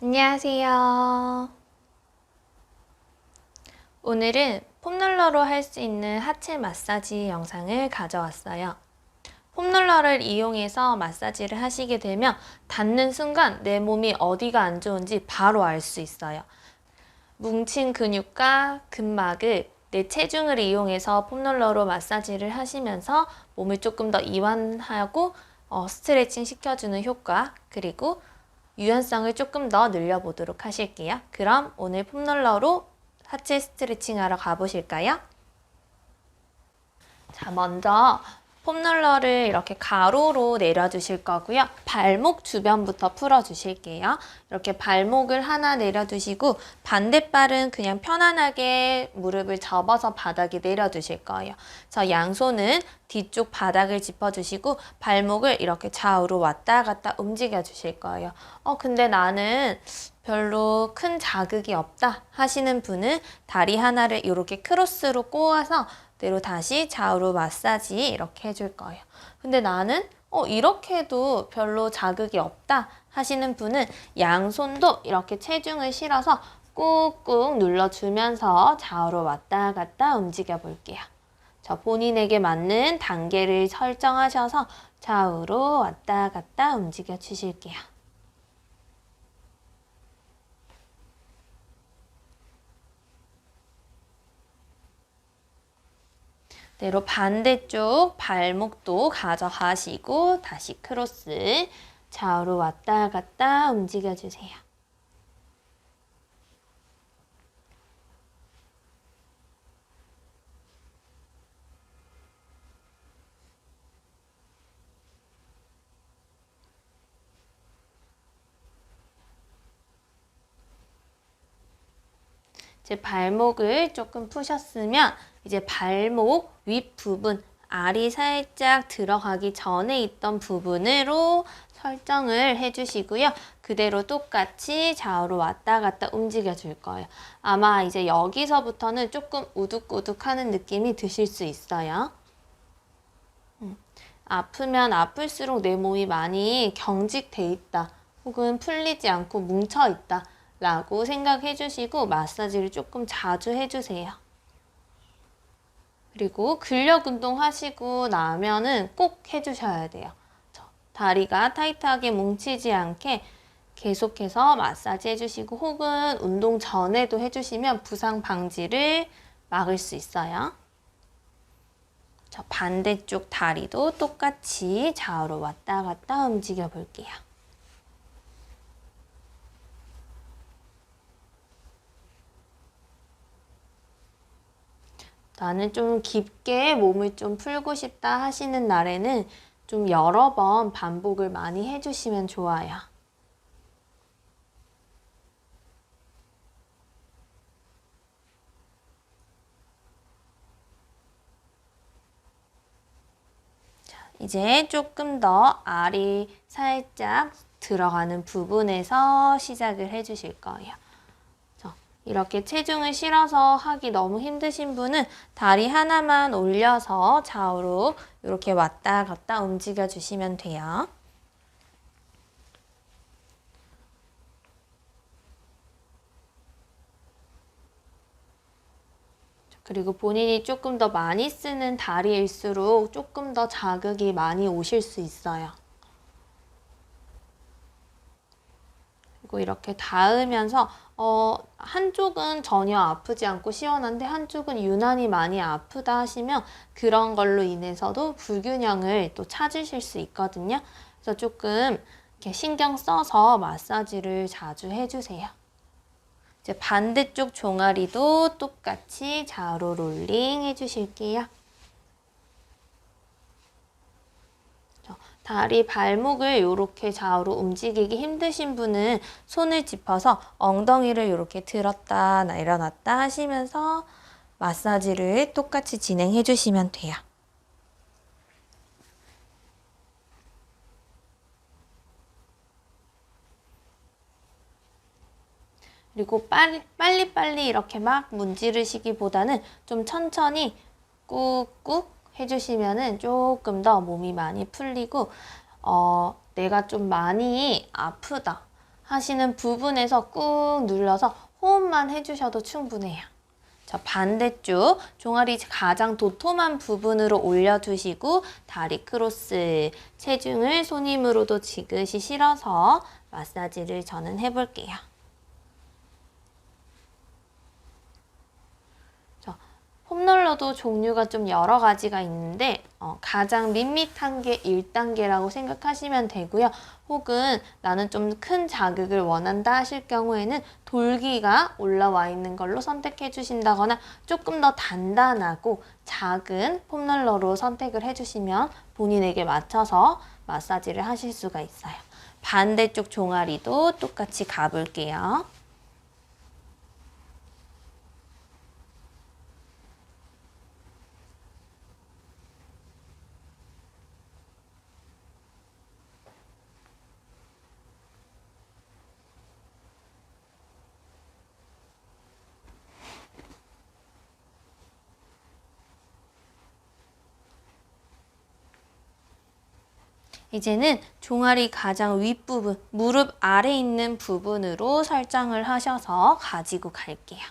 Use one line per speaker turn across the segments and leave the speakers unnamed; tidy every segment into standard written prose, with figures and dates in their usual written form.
안녕하세요. 오늘은 폼롤러로 할 수 있는 하체 마사지 영상을 가져왔어요. 폼롤러를 이용해서 마사지를 하시게 되면 닿는 순간 내 몸이 어디가 안 좋은지 바로 알 수 있어요. 뭉친 근육과 근막을 내 체중을 이용해서 폼롤러로 마사지를 하시면서 몸을 조금 더 이완하고 스트레칭 시켜주는 효과, 그리고 유연성을 조금 더 늘려보도록 하실게요. 그럼 오늘 폼롤러로 하체 스트레칭 하러 가보실까요? 자, 먼저 폼롤러를 이렇게 가로로 내려주실 거고요. 발목 주변부터 풀어주실게요. 이렇게 발목을 하나 내려두시고 반대발은 그냥 편안하게 무릎을 접어서 바닥에 내려두실 거예요. 그래서 양손은 뒤쪽 바닥을 짚어주시고 발목을 이렇게 좌우로 왔다 갔다 움직여 주실 거예요. 근데 나는 별로 큰 자극이 없다 하시는 분은 다리 하나를 이렇게 크로스로 꼬아서 그대로 다시 좌우로 마사지 이렇게 해줄 거예요. 근데 나는 이렇게 해도 별로 자극이 없다 하시는 분은 양손도 이렇게 체중을 실어서 꾹꾹 눌러주면서 좌우로 왔다 갔다 움직여 볼게요. 본인에게 맞는 단계를 설정하셔서 좌우로 왔다 갔다 움직여 주실게요. 대로 반대쪽 발목도 가져가시고 다시 크로스 좌우로 왔다 갔다 움직여 주세요. 이제 발목을 조금 푸셨으면 이제 발목 윗부분, 알이 살짝 들어가기 전에 있던 부분으로 설정을 해주시고요. 그대로 똑같이 좌우로 왔다 갔다 움직여 줄 거예요. 아마 이제 여기서부터는 조금 우둑우둑하는 느낌이 드실 수 있어요. 아프면 아플수록 내 몸이 많이 경직돼 있다, 혹은 풀리지 않고 뭉쳐 있다 라고 생각해 주시고 마사지를 조금 자주 해주세요. 그리고 근력 운동 하시고 나면은 꼭 해주셔야 돼요. 다리가 타이트하게 뭉치지 않게 계속해서 마사지 해주시고, 혹은 운동 전에도 해주시면 부상 방지를 막을 수 있어요. 반대쪽 다리도 똑같이 좌우로 왔다 갔다 움직여 볼게요. 나는 좀 깊게 몸을 좀 풀고 싶다 하시는 날에는 좀 여러 번 반복을 많이 해주시면 좋아요. 이제 조금 더 알이 살짝 들어가는 부분에서 시작을 해주실 거예요. 이렇게 체중을 실어서 하기 너무 힘드신 분은 다리 하나만 올려서 좌우로 이렇게 왔다 갔다 움직여 주시면 돼요. 그리고 본인이 조금 더 많이 쓰는 다리일수록 조금 더 자극이 많이 오실 수 있어요. 그리고 이렇게 닿으면서 한쪽은 전혀 아프지 않고 시원한데 한쪽은 유난히 많이 아프다 하시면 그런 걸로 인해서도 불균형을 또 찾으실 수 있거든요. 그래서 조금 이렇게 신경 써서 마사지를 자주 해주세요. 이제 반대쪽 종아리도 똑같이 좌우로 롤링 해주실게요. 다리 발목을 이렇게 좌우로 움직이기 힘드신 분은 손을 짚어서 엉덩이를 이렇게 들었다 내려놨다 하시면서 마사지를 똑같이 진행해 주시면 돼요. 그리고 빨리빨리 이렇게 막 문지르시기보다는 좀 천천히 꾹꾹 해주시면은 조금 더 몸이 많이 풀리고 내가 좀 많이 아프다 하시는 부분에서 꾹 눌러서 호흡만 해주셔도 충분해요. 자, 반대쪽 종아리 가장 도톰한 부분으로 올려주시고 다리 크로스, 체중을 손 힘으로도 지그시 실어서 마사지를 저는 해볼게요. 폼롤러도 종류가 좀 여러 가지가 있는데 가장 밋밋한 게 1단계라고 생각하시면 되고요. 혹은 나는 좀 큰 자극을 원한다 하실 경우에는 돌기가 올라와 있는 걸로 선택해 주신다거나 조금 더 단단하고 작은 폼롤러로 선택을 해주시면 본인에게 맞춰서 마사지를 하실 수가 있어요. 반대쪽 종아리도 똑같이 가볼게요. 이제는 종아리 가장 윗부분, 무릎 아래 있는 부분으로 설정을 하셔서 가지고 갈게요.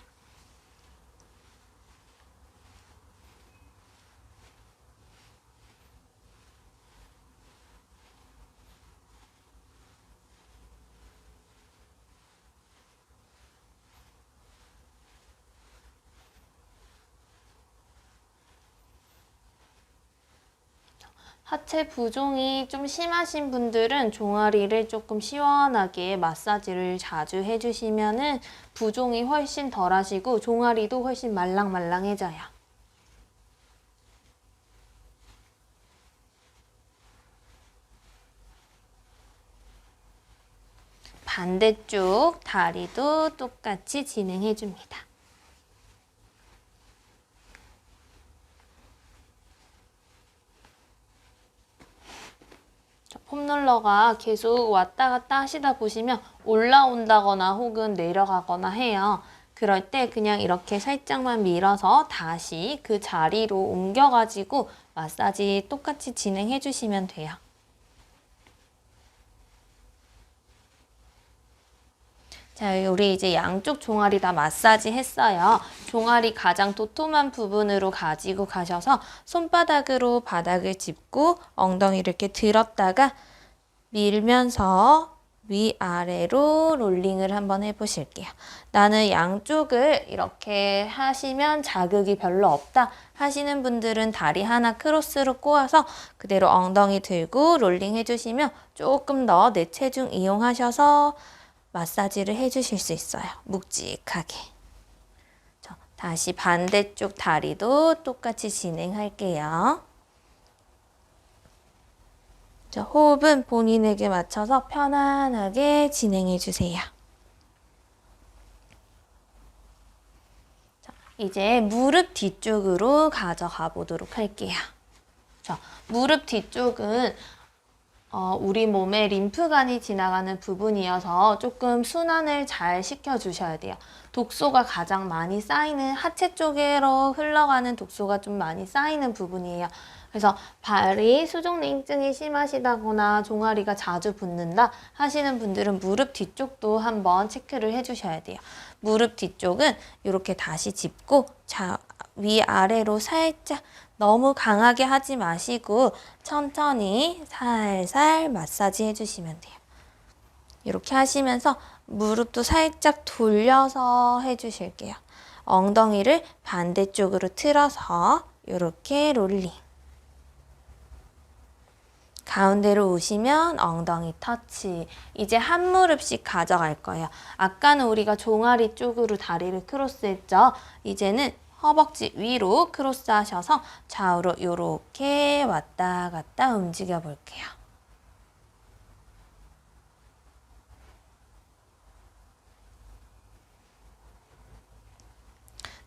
하체 부종이 좀 심하신 분들은 종아리를 조금 시원하게 마사지를 자주 해주시면은 부종이 훨씬 덜 하시고 종아리도 훨씬 말랑말랑해져요. 반대쪽 다리도 똑같이 진행해줍니다. 폼롤러가 계속 왔다 갔다 하시다 보시면 올라온다거나 혹은 내려가거나 해요. 그럴 때 그냥 이렇게 살짝만 밀어서 다시 그 자리로 옮겨가지고 마사지 똑같이 진행해 주시면 돼요. 자, 우리 이제 양쪽 종아리 다 마사지 했어요. 종아리 가장 도톰한 부분으로 가지고 가셔서 손바닥으로 바닥을 짚고 엉덩이를 이렇게 들었다가 밀면서 위아래로 롤링을 한번 해보실게요. 나는 양쪽을 이렇게 하시면 자극이 별로 없다 하시는 분들은 다리 하나 크로스로 꼬아서 그대로 엉덩이 들고 롤링 해주시면 조금 더 내 체중 이용하셔서 마사지를 해주실 수 있어요. 묵직하게. 다시 반대쪽 다리도 똑같이 진행할게요. 호흡은 본인에게 맞춰서 편안하게 진행해 주세요. 이제 무릎 뒤쪽으로 가져가 보도록 할게요. 무릎 뒤쪽은 우리 몸에 림프관이 지나가는 부분이어서 조금 순환을 잘 시켜주셔야 돼요. 독소가 가장 많이 쌓이는 하체 쪽으로 흘러가는 독소가 좀 많이 쌓이는 부분이에요. 그래서 발이 수족냉증이 심하시다거나 종아리가 자주 붓는다 하시는 분들은 무릎 뒤쪽도 한번 체크를 해주셔야 돼요. 무릎 뒤쪽은 이렇게 다시 짚고 위아래로 살짝 너무 강하게 하지 마시고 천천히 살살 마사지 해주시면 돼요. 이렇게 하시면서 무릎도 살짝 돌려서 해주실게요. 엉덩이를 반대쪽으로 틀어서 이렇게 롤링. 가운데로 오시면 엉덩이 터치. 이제 한 무릎씩 가져갈 거예요. 아까는 우리가 종아리 쪽으로 다리를 크로스했죠. 이제는 허벅지 위로 크로스 하셔서 좌우로 이렇게 왔다 갔다 움직여 볼게요.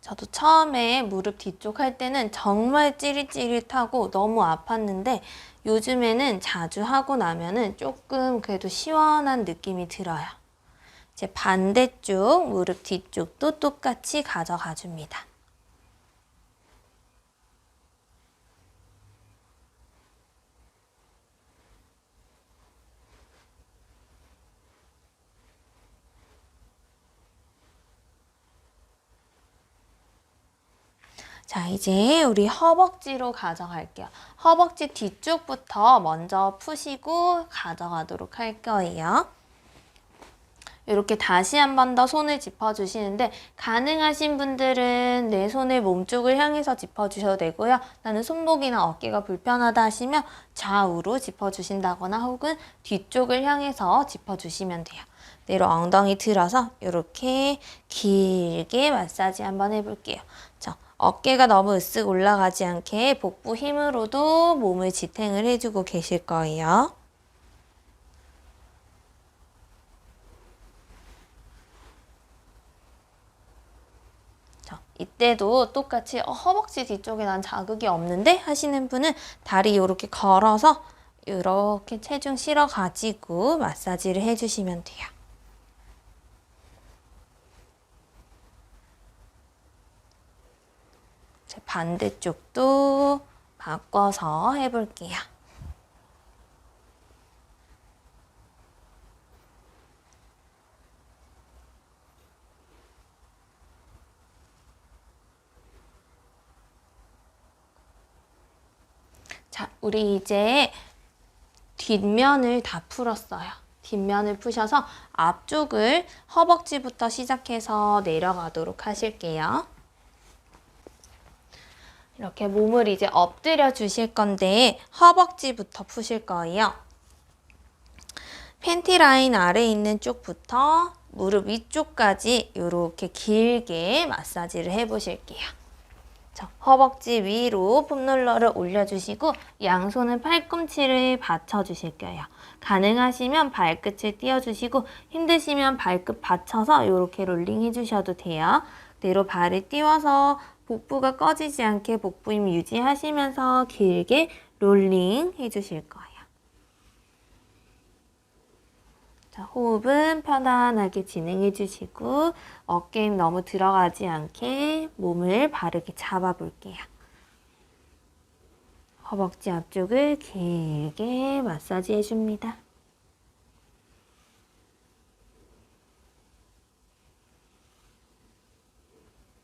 저도 처음에 무릎 뒤쪽 할 때는 정말 찌릿찌릿하고 너무 아팠는데 요즘에는 자주 하고 나면은 조금 그래도 시원한 느낌이 들어요. 이제 반대쪽 무릎 뒤쪽도 똑같이 가져가 줍니다. 자, 이제 우리 허벅지로 가져갈게요. 허벅지 뒤쪽부터 먼저 푸시고 가져가도록 할 거예요. 이렇게 다시 한 번 더 손을 짚어주시는데 가능하신 분들은 내 손을 몸쪽을 향해서 짚어주셔도 되고요. 나는 손목이나 어깨가 불편하다 하시면 좌우로 짚어주신다거나 혹은 뒤쪽을 향해서 짚어주시면 돼요. 내로 엉덩이 들어서 이렇게 길게 마사지 한번 해볼게요. 자, 어깨가 너무 으쓱 올라가지 않게 복부 힘으로도 몸을 지탱을 해주고 계실 거예요. 이때도 똑같이 허벅지 뒤쪽에 난 자극이 없는데 하시는 분은 다리 이렇게 걸어서 이렇게 체중 실어 가지고 마사지를 해주시면 돼요. 제 반대쪽도 바꿔서 해볼게요. 자, 우리 이제 뒷면을 다 풀었어요. 뒷면을 푸셔서 앞쪽을 허벅지부터 시작해서 내려가도록 하실게요. 이렇게 몸을 이제 엎드려 주실 건데 허벅지부터 푸실 거예요. 팬티 라인 아래에 있는 쪽부터 무릎 위쪽까지 이렇게 길게 마사지를 해보실게요. 자, 허벅지 위로 폼롤러를 올려주시고 양손은 팔꿈치를 받쳐주실 거예요. 가능하시면 발끝을 띄워주시고 힘드시면 발끝 받쳐서 이렇게 롤링 해주셔도 돼요. 그대로 발을 띄워서 복부가 꺼지지 않게 복부 힘 유지하시면서 길게 롤링 해주실 거예요. 자, 호흡은 편안하게 진행해 주시고 어깨 힘 너무 들어가지 않게 몸을 바르게 잡아 볼게요. 허벅지 앞쪽을 길게 마사지 해줍니다.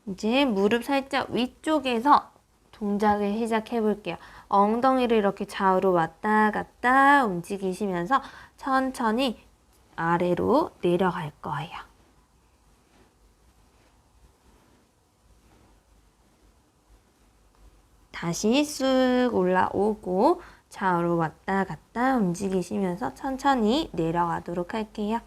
이제 무릎 살짝 위쪽에서 동작을 시작해 볼게요. 엉덩이를 이렇게 좌우로 왔다 갔다 움직이시면서 천천히 아래로 내려갈 거예요. 다시 쑥 올라오고 좌우로 왔다 갔다 움직이시면서 천천히 내려가도록 할게요.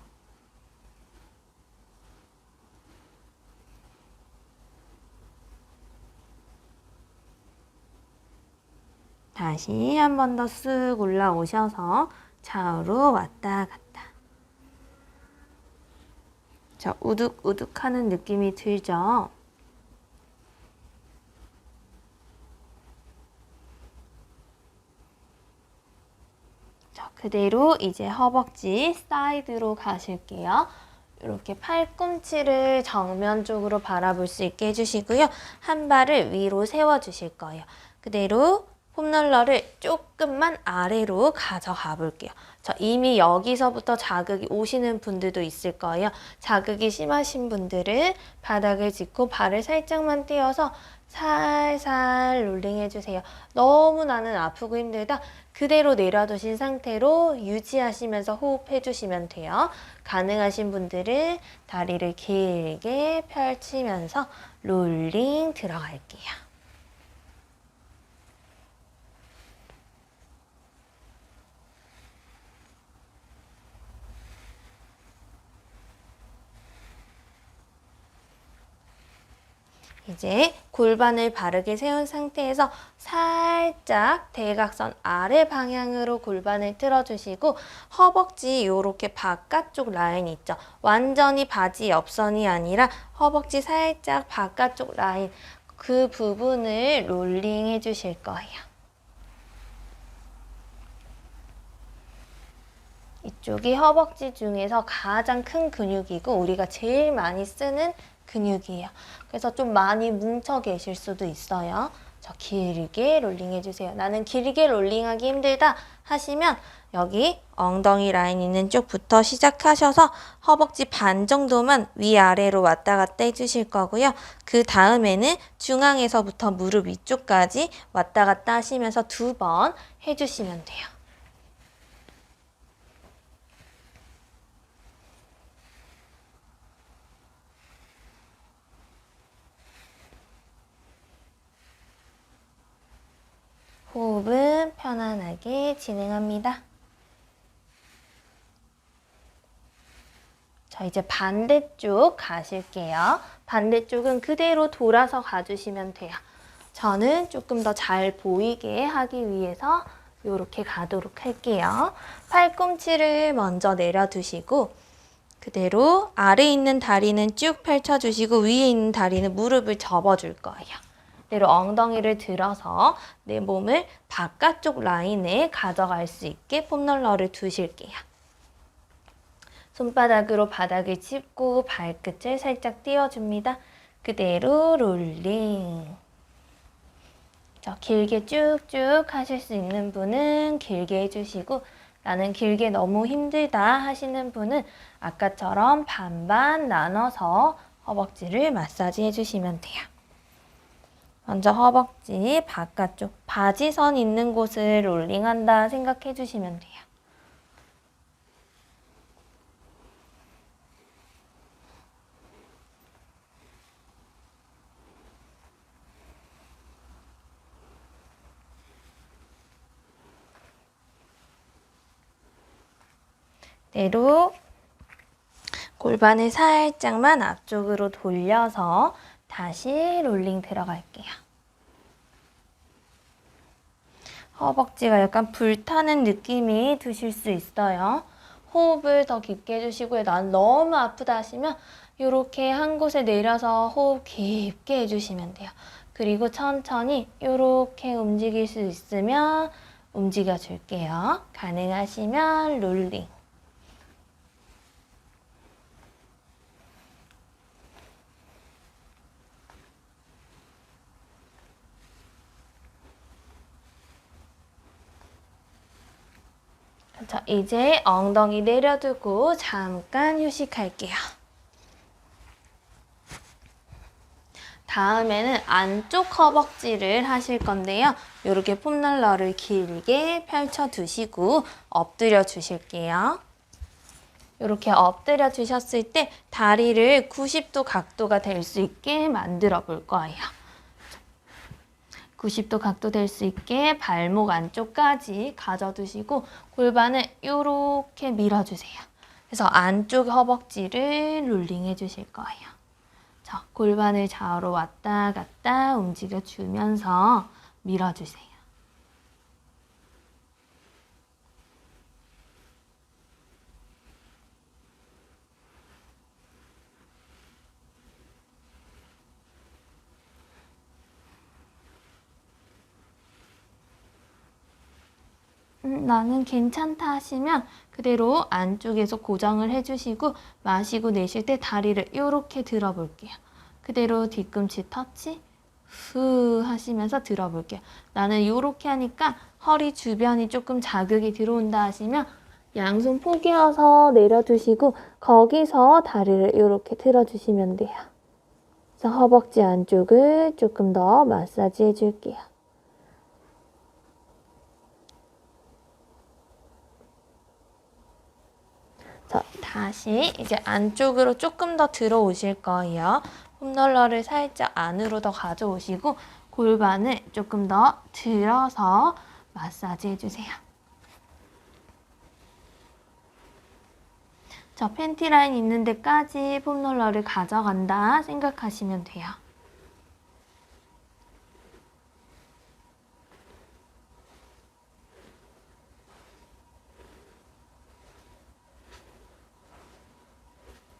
다시 한 번 더 쑥 올라오셔서 좌우로 왔다 갔다. 자, 우둑우둑 하는 느낌이 들죠? 자, 그대로 이제 허벅지 사이드로 가실게요. 이렇게 팔꿈치를 정면 쪽으로 바라볼 수 있게 해주시고요. 한 발을 위로 세워주실 거예요. 그대로 폼롤러를 조금만 아래로 가져가 볼게요. 자, 이미 여기서부터 자극이 오시는 분들도 있을 거예요. 자극이 심하신 분들은 바닥을 짚고 발을 살짝만 띄워서 살살 롤링 해주세요. 너무 나는 아프고 힘들다. 그대로 내려두신 상태로 유지하시면서 호흡해 주시면 돼요. 가능하신 분들은 다리를 길게 펼치면서 롤링 들어갈게요. 이제 골반을 바르게 세운 상태에서 살짝 대각선 아래 방향으로 골반을 틀어주시고 허벅지 이렇게 바깥쪽 라인 있죠. 완전히 바지 옆선이 아니라 허벅지 살짝 바깥쪽 라인 그 부분을 롤링 해주실 거예요. 이쪽이 허벅지 중에서 가장 큰 근육이고 우리가 제일 많이 쓰는 근육이에요. 그래서 좀 많이 뭉쳐 계실 수도 있어요. 저 길게 롤링 해주세요. 나는 길게 롤링하기 힘들다 하시면 여기 엉덩이 라인 있는 쪽부터 시작하셔서 허벅지 반 정도만 위아래로 왔다 갔다 해주실 거고요. 그 다음에는 중앙에서부터 무릎 위쪽까지 왔다 갔다 하시면서 2번 해주시면 돼요. 호흡은 편안하게 진행합니다. 자, 이제 반대쪽 가실게요. 반대쪽은 그대로 돌아서 가주시면 돼요. 저는 조금 더 잘 보이게 하기 위해서 이렇게 가도록 할게요. 팔꿈치를 먼저 내려두시고 그대로 아래에 있는 다리는 쭉 펼쳐주시고 위에 있는 다리는 무릎을 접어줄 거예요. 그대로 엉덩이를 들어서 내 몸을 바깥쪽 라인에 가져갈 수 있게 폼롤러를 두실게요. 손바닥으로 바닥을 짚고 발끝을 살짝 띄워줍니다. 그대로 롤링. 길게 쭉쭉 하실 수 있는 분은 길게 해주시고 나는 길게 너무 힘들다 하시는 분은 아까처럼 반반 나눠서 허벅지를 마사지 해주시면 돼요. 먼저 허벅지 바깥쪽 바지선 있는 곳을 롤링한다 생각해 주시면 돼요. 그대로 골반을 살짝만 앞쪽으로 돌려서 다시 롤링 들어갈게요. 허벅지가 약간 불타는 느낌이 드실 수 있어요. 호흡을 더 깊게 해주시고요. 난 너무 아프다 하시면 이렇게 한 곳에 내려서 호흡 깊게 해주시면 돼요. 그리고 천천히 이렇게 움직일 수 있으면 움직여 줄게요. 가능하시면 롤링. 자, 이제 엉덩이 내려두고 잠깐 휴식할게요. 다음에는 안쪽 허벅지를 하실 건데요. 이렇게 폼롤러를 길게 펼쳐 두시고 엎드려 주실게요. 이렇게 엎드려 주셨을 때 다리를 90도 각도가 될 수 있게 만들어 볼 거예요. 90도 각도 될 수 있게 발목 안쪽까지 가져두시고 골반을 이렇게 밀어주세요. 그래서 안쪽 허벅지를 롤링 해주실 거예요. 자, 골반을 좌우로 왔다 갔다 움직여주면서 밀어주세요. 나는 괜찮다 하시면 그대로 안쪽에서 고정을 해주시고 마시고 내쉴 때 다리를 이렇게 들어볼게요. 그대로 뒤꿈치 터치 후 하시면서 들어볼게요. 나는 이렇게 하니까 허리 주변이 조금 자극이 들어온다 하시면 양손 포개어서 내려두시고 거기서 다리를 이렇게 들어주시면 돼요. 그래서 허벅지 안쪽을 조금 더 마사지 해줄게요. 자, 다시 이제 안쪽으로 조금 더 들어오실 거예요. 폼롤러를 살짝 안으로 더 가져오시고 골반을 조금 더 들어서 마사지 해주세요. 저 팬티 라인 있는 데까지 폼롤러를 가져간다 생각하시면 돼요.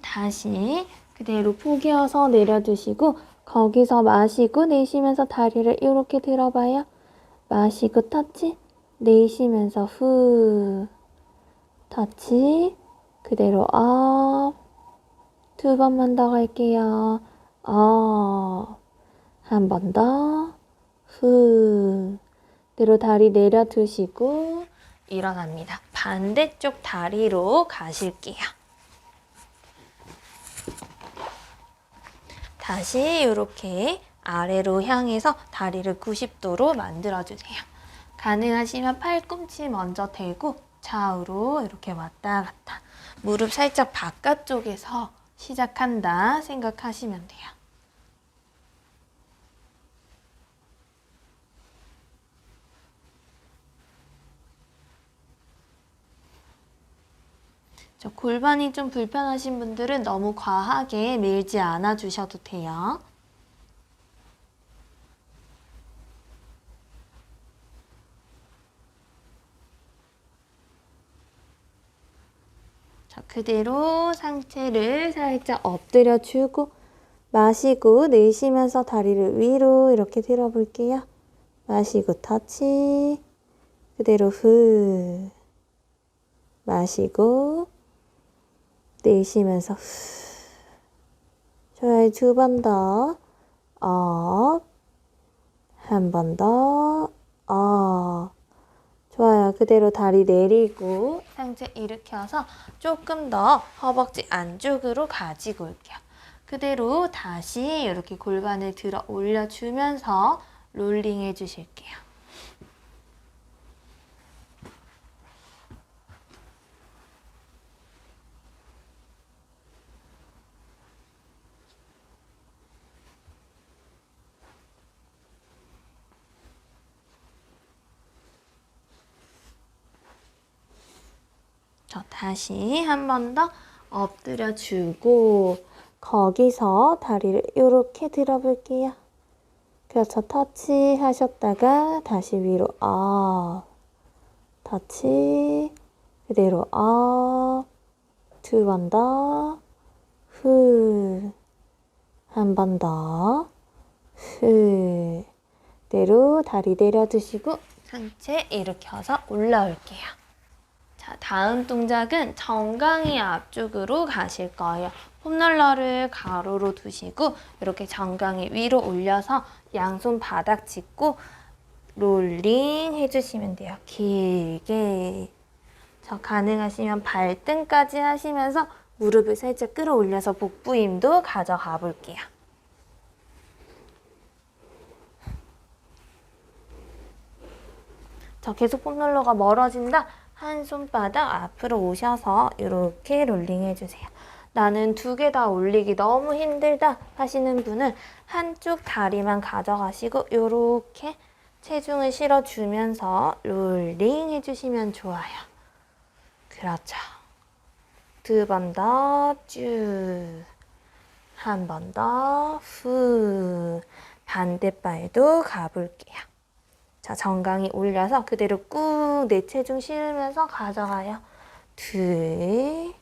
다시 그대로 포개어서 내려두시고 거기서 마시고 내쉬면서 다리를 이렇게 들어봐요. 마시고 터치, 내쉬면서 후 터치, 그대로 업. 2번만 더 갈게요. 업. 한 번 더. 후. 그대로 다리 내려두시고 일어납니다. 반대쪽 다리로 가실게요. 다시 이렇게 아래로 향해서 다리를 90도로 만들어주세요. 가능하시면 팔꿈치 먼저 대고 좌우로 이렇게 왔다 갔다. 무릎 살짝 바깥쪽에서 시작한다 생각하시면 돼요. 골반이 좀 불편하신 분들은 너무 과하게 밀지 않아 주셔도 돼요. 자, 그대로 상체를 살짝 엎드려 주고 마시고 내쉬면서 다리를 위로 이렇게 들어볼게요. 마시고 터치. 그대로 후. 마시고 내쉬면서 후. 좋아요. 2번 더. 업. 한 번 더. 업. 좋아요. 그대로 다리 내리고 상체 일으켜서 조금 더 허벅지 안쪽으로 가지고 올게요. 그대로 다시 이렇게 골반을 들어 올려주면서 롤링 해주실게요. 다시 한 번 더 엎드려 주고 거기서 다리를 이렇게 들어볼게요. 그렇죠. 터치 하셨다가 다시 위로 업. 터치. 그대로 업. 2번 더. 후. 한 번 더. 후. 그대로 다리 내려두시고 상체 일으켜서 올라올게요. 자, 다음 동작은 정강이 앞쪽으로 가실 거예요. 폼롤러를 가로로 두시고 이렇게 정강이 위로 올려서 양손 바닥 짚고 롤링 해주시면 돼요. 길게. 저 가능하시면 발등까지 하시면서 무릎을 살짝 끌어올려서 복부 힘도 가져가 볼게요. 저 계속 폼롤러가 멀어진다. 한 손바닥 앞으로 오셔서 이렇게 롤링 해주세요. 나는 2개 다 올리기 너무 힘들다 하시는 분은 한쪽 다리만 가져가시고 이렇게 체중을 실어주면서 롤링 해주시면 좋아요. 그렇죠. 2번 더 쭉. 한 번 더 후. 반대발도 가볼게요. 자, 정강이 올려서 그대로 꾹 내 체중 실으면서 가져가요. 2,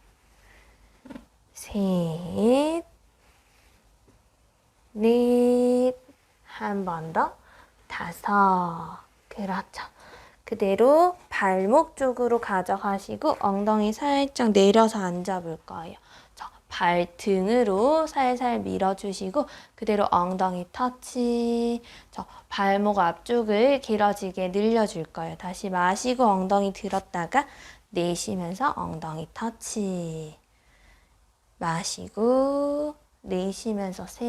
3, 4, 한 번 더, 5. 그렇죠. 그대로 발목 쪽으로 가져가시고 엉덩이 살짝 내려서 앉아볼 거예요. 발등으로 살살 밀어주시고 그대로 엉덩이 터치. 발목 앞쪽을 길어지게 늘려줄 거예요. 다시 마시고 엉덩이 들었다가 내쉬면서 엉덩이 터치. 마시고 내쉬면서 셋.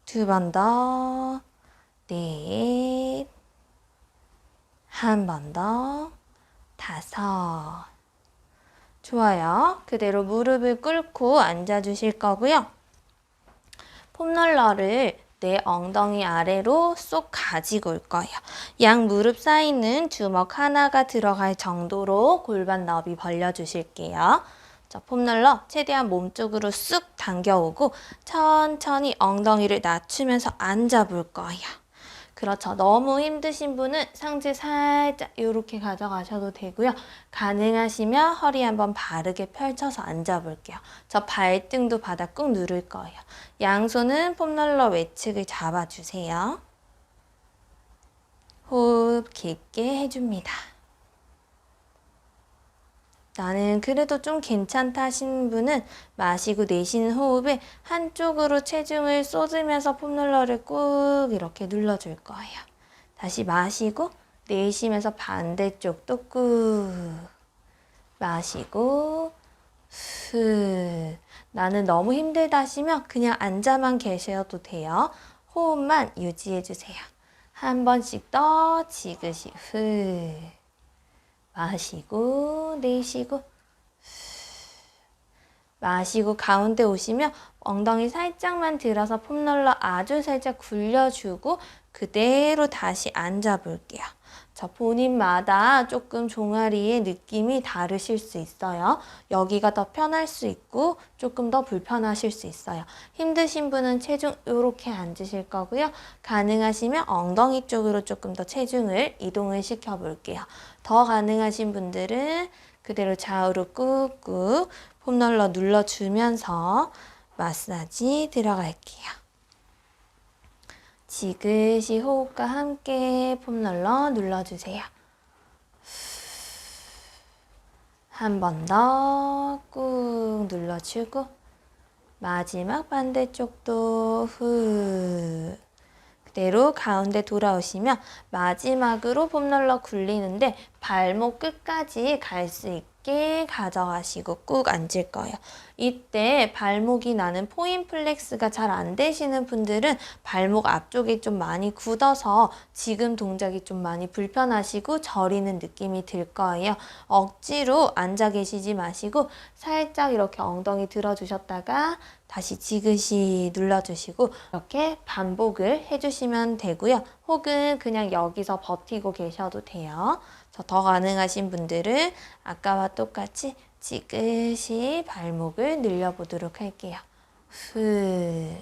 2번 더. 넷. 한 번 더. 5. 좋아요. 그대로 무릎을 꿇고 앉아주실 거고요. 폼롤러를 내 엉덩이 아래로 쏙 가지고 올 거예요. 양 무릎 사이는 주먹 하나가 들어갈 정도로 골반 너비 벌려주실게요. 자, 폼롤러 최대한 몸쪽으로 쑥 당겨오고 천천히 엉덩이를 낮추면서 앉아볼 거예요. 그렇죠. 너무 힘드신 분은 상체 살짝 이렇게 가져가셔도 되고요. 가능하시면 허리 한번 바르게 펼쳐서 앉아볼게요. 저 발등도 바닥 꾹 누를 거예요. 양손은 폼롤러 외측을 잡아주세요. 호흡 깊게 해줍니다. 나는 그래도 좀 괜찮다 하시는 분은 마시고 내쉬는 호흡에 한쪽으로 체중을 쏟으면서 폼롤러를 꾹 이렇게 눌러줄 거예요. 다시 마시고 내쉬면서 반대쪽도 꾹 마시고 후. 나는 너무 힘들다 하시면 그냥 앉아만 계셔도 돼요. 호흡만 유지해주세요. 한 번씩 더 지그시 후. 마시고 내쉬고 마시고 가운데 오시면 엉덩이 살짝만 들어서 폼롤러 아주 살짝 굴려주고 그대로 다시 앉아볼게요. 자, 본인마다 조금 종아리의 느낌이 다르실 수 있어요. 여기가 더 편할 수 있고 조금 더 불편하실 수 있어요. 힘드신 분은 체중 이렇게 앉으실 거고요. 가능하시면 엉덩이 쪽으로 조금 더 체중을 이동을 시켜볼게요. 더 가능하신 분들은 그대로 좌우로 꾹꾹 폼롤러 눌러주면서 마사지 들어갈게요. 지그시 호흡과 함께 폼롤러 눌러주세요. 한 번 더 꾹 눌러주고 마지막 반대쪽도 후. 그대로 가운데 돌아오시면 마지막으로 폼롤러 굴리는데 발목 끝까지 갈 수 있게 가져가시고 꾹 앉을 거예요. 이때 발목이 나는 포인플렉스가 잘 안 되시는 분들은 발목 앞쪽이 좀 많이 굳어서 지금 동작이 좀 많이 불편하시고 저리는 느낌이 들 거예요. 억지로 앉아 계시지 마시고 살짝 이렇게 엉덩이 들어주셨다가 다시 지그시 눌러주시고 이렇게 반복을 해주시면 되고요. 혹은 그냥 여기서 버티고 계셔도 돼요. 더 가능하신 분들은 아까와 똑같이 지그시 발목을 늘려보도록 할게요. 후.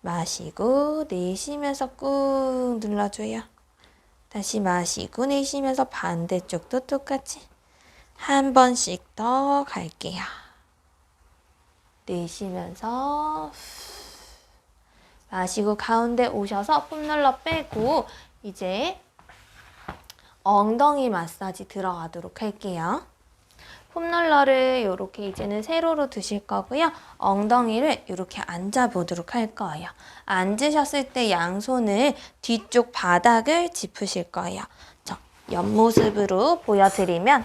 마시고 내쉬면서 꾹 눌러줘요. 다시 마시고 내쉬면서 반대쪽도 똑같이 한 번씩 더 갈게요. 내쉬면서 마시고 가운데 오셔서 폼롤러 빼고 이제 엉덩이 마사지 들어가도록 할게요. 폼롤러를 이렇게 이제는 세로로 두실 거고요. 엉덩이를 이렇게 앉아보도록 할 거예요. 앉으셨을 때 양손을 뒤쪽 바닥을 짚으실 거예요. 옆모습으로 보여드리면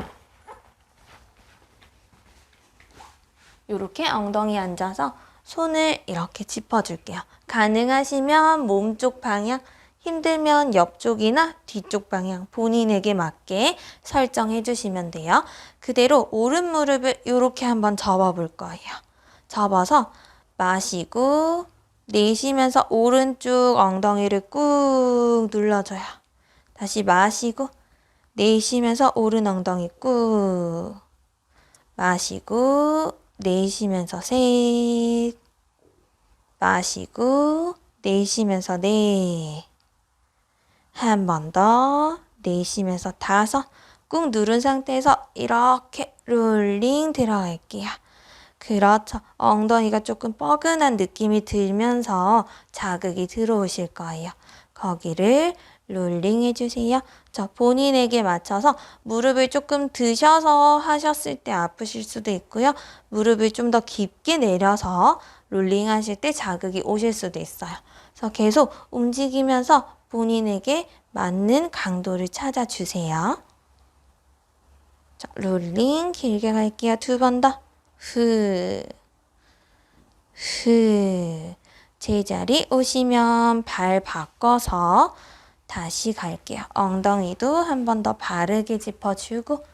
이렇게 엉덩이 앉아서 손을 이렇게 짚어줄게요. 가능하시면 몸쪽 방향, 힘들면 옆쪽이나 뒤쪽 방향 본인에게 맞게 설정해 주시면 돼요. 그대로 오른 무릎을 이렇게 한번 접어볼 거예요. 접어서 마시고 내쉬면서 오른쪽 엉덩이를 꾹 눌러줘요. 다시 마시고 내쉬면서 오른 엉덩이 꾹 마시고 내쉬면서 셋 마시고 내쉬면서 넷 한 번 더 내쉬면서 다섯 꾹 누른 상태에서 이렇게 롤링 들어갈게요. 그렇죠. 엉덩이가 조금 뻐근한 느낌이 들면서 자극이 들어오실 거예요. 거기를 롤링 해주세요. 본인에게 맞춰서 무릎을 조금 드셔서 하셨을 때 아프실 수도 있고요. 무릎을 좀 더 깊게 내려서 롤링 하실 때 자극이 오실 수도 있어요. 그래서 계속 움직이면서 본인에게 맞는 강도를 찾아주세요. 롤링 길게 갈게요. 두 번 더. 후. 제자리 오시면 발 바꿔서 다시 갈게요. 엉덩이도 한 번 더 바르게 짚어주고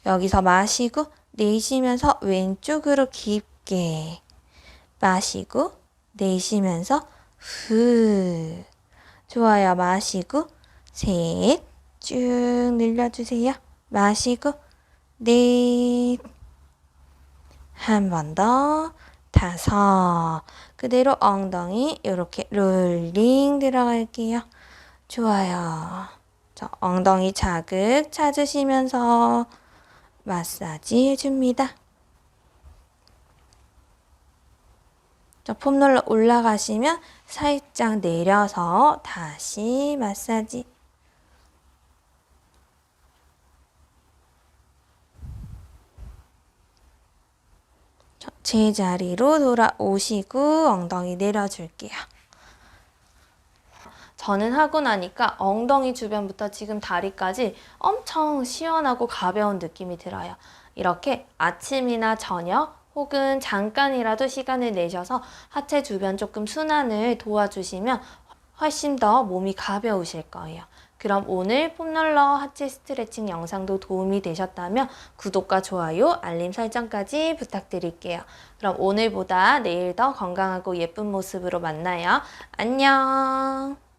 여기서 마시고 내쉬면서 왼쪽으로 깊게 마시고 내쉬면서 후. 좋아요. 마시고 셋 쭉 늘려주세요. 마시고 넷 한 번 더 다섯 그대로 엉덩이 이렇게 롤링 들어갈게요. 좋아요. 엉덩이 자극 찾으시면서 마사지 해줍니다. 폼롤러 올라가시면 살짝 내려서 다시 마사지. 제자리로 돌아오시고 엉덩이 내려줄게요. 저는 하고 나니까 엉덩이 주변부터 지금 다리까지 엄청 시원하고 가벼운 느낌이 들어요. 이렇게 아침이나 저녁 혹은 잠깐이라도 시간을 내셔서 하체 주변 조금 순환을 도와주시면 훨씬 더 몸이 가벼우실 거예요. 그럼 오늘 폼롤러 하체 스트레칭 영상도 도움이 되셨다면 구독과 좋아요, 알림 설정까지 부탁드릴게요. 그럼 오늘보다 내일 더 건강하고 예쁜 모습으로 만나요. 안녕!